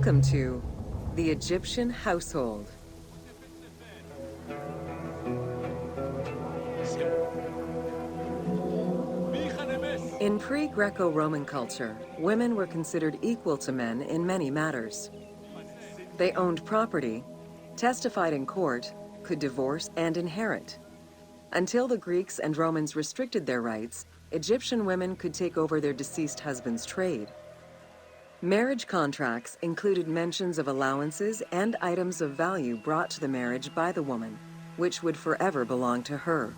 Welcome to the Egyptian household. In pre-Greco-Roman culture, women were considered equal to men in many matters. They owned property, testified in court, could divorce and inherit. Until the Greeks and Romans restricted their rights, Egyptian women could take over their deceased husband's trade. Marriage contracts included mentions of allowances and items of value brought to the marriage by the woman, which would forever belong to her.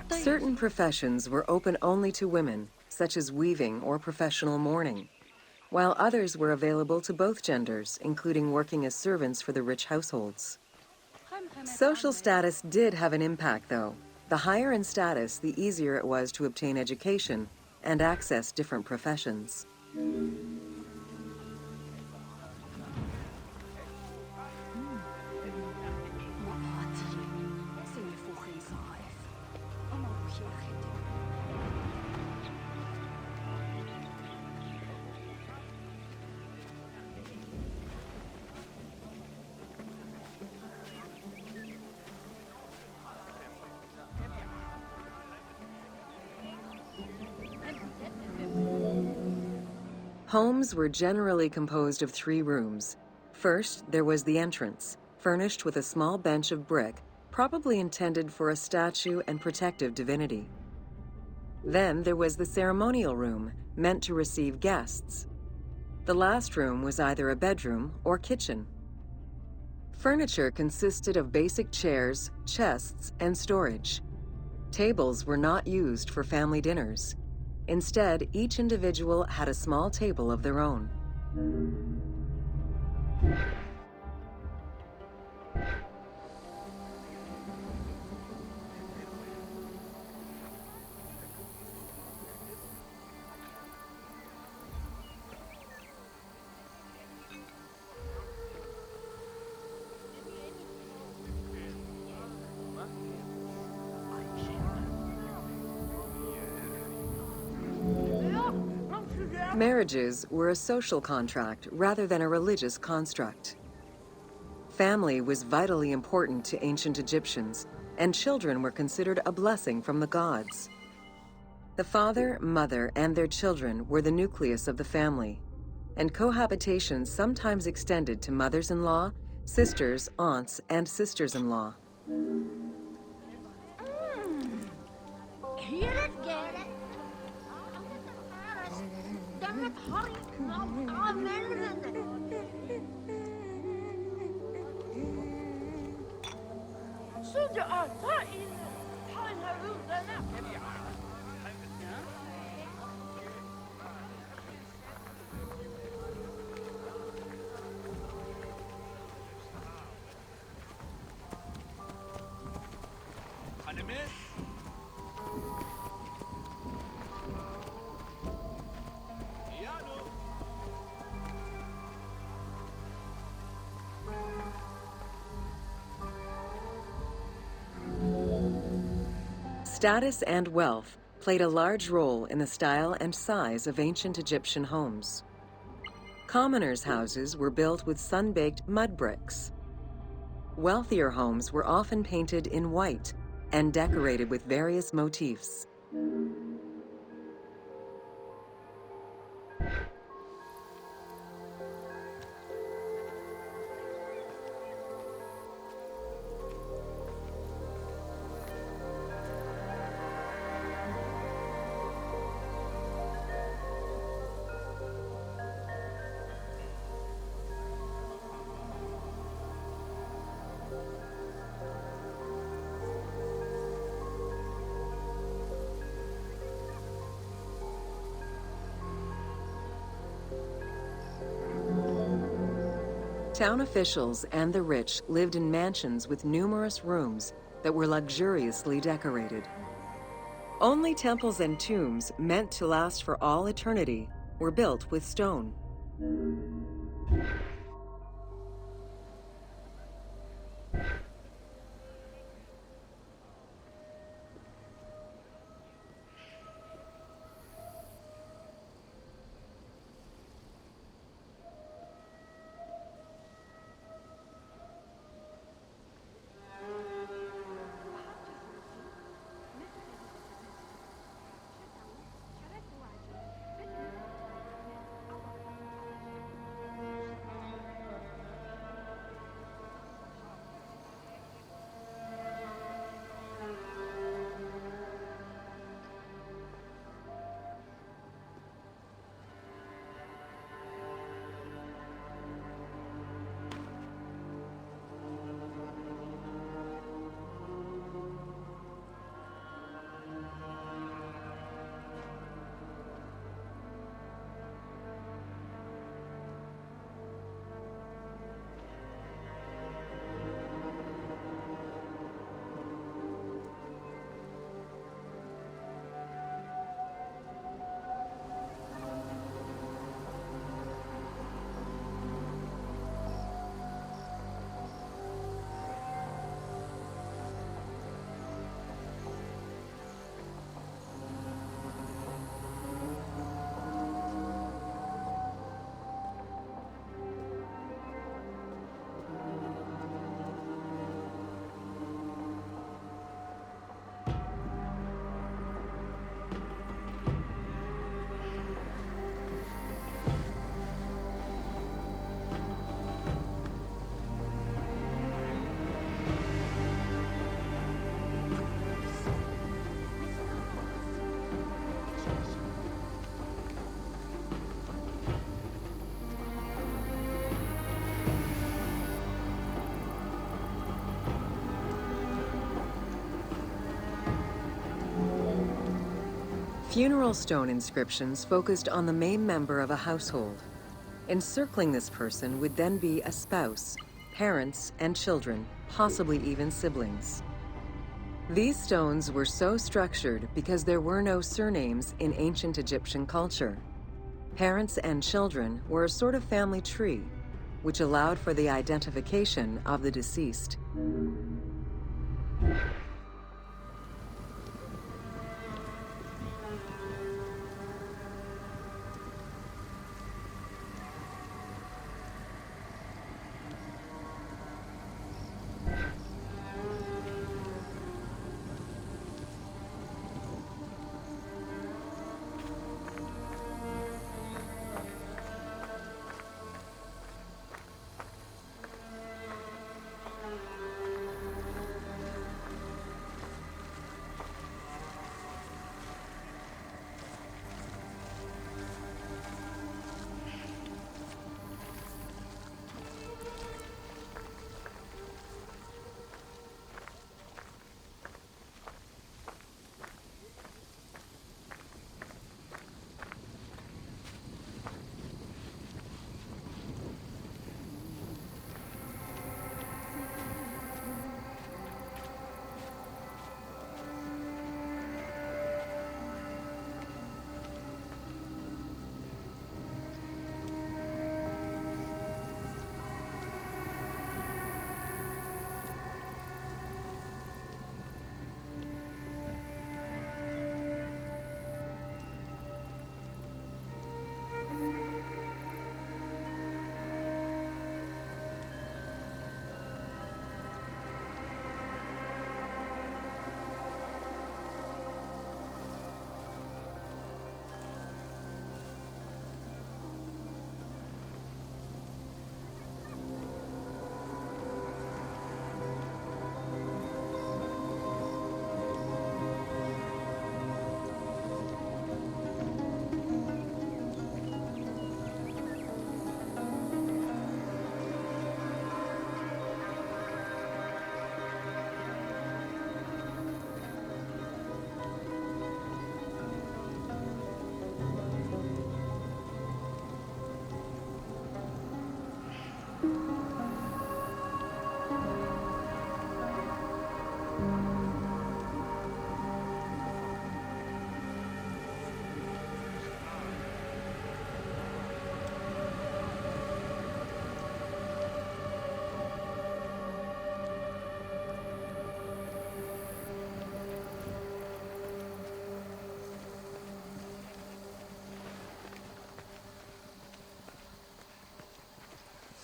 Certain professions were open only to women, such as weaving or professional mourning, while others were available to both genders, including working as servants for the rich households. Social status did have an impact, though. The higher in status, the easier it was to obtain education and access different professions. Homes were generally composed of 3 rooms. First, there was the entrance, furnished with a small bench of brick, probably intended for a statue and protective divinity. Then there was the ceremonial room, meant to receive guests. The last room was either a bedroom or kitchen. Furniture consisted of basic chairs, chests, and storage. Tables were not used for family dinners. Instead, each individual had a small table of their own. Marriages were a social contract rather than a religious construct. Family was vitally important to ancient Egyptians, and children were considered a blessing from the gods. The father, mother, and their children were the nucleus of the family, and cohabitation sometimes extended to mothers-in-law, sisters, aunts, and sisters-in-law. Status and wealth played a large role in the style and size of ancient Egyptian homes. Commoners' houses were built with sun-baked mud bricks. Wealthier homes were often painted in white and decorated with various motifs. Town officials and the rich lived in mansions with numerous rooms that were luxuriously decorated. Only temples and tombs meant to last for all eternity were built with stone. Funeral stone inscriptions focused on the main member of a household. Encircling this person would then be a spouse, parents, and children, possibly even siblings. These stones were so structured because there were no surnames in ancient Egyptian culture. Parents and children were a sort of family tree, which allowed for the identification of the deceased.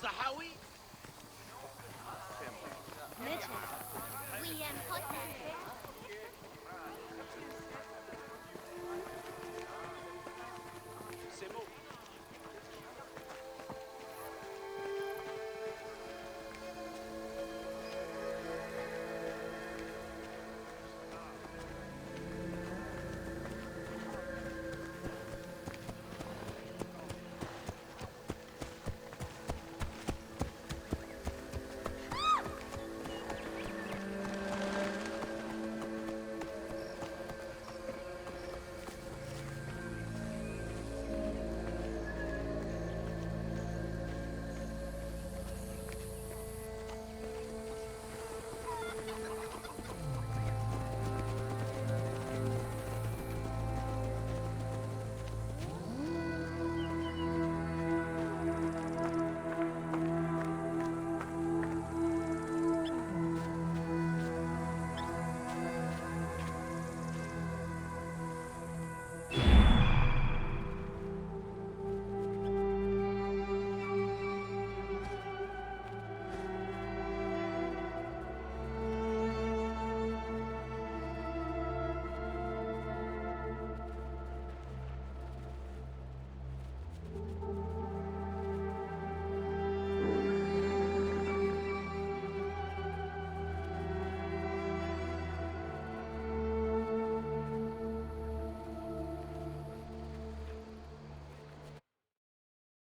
Sahawi? Merchant. We am Potter.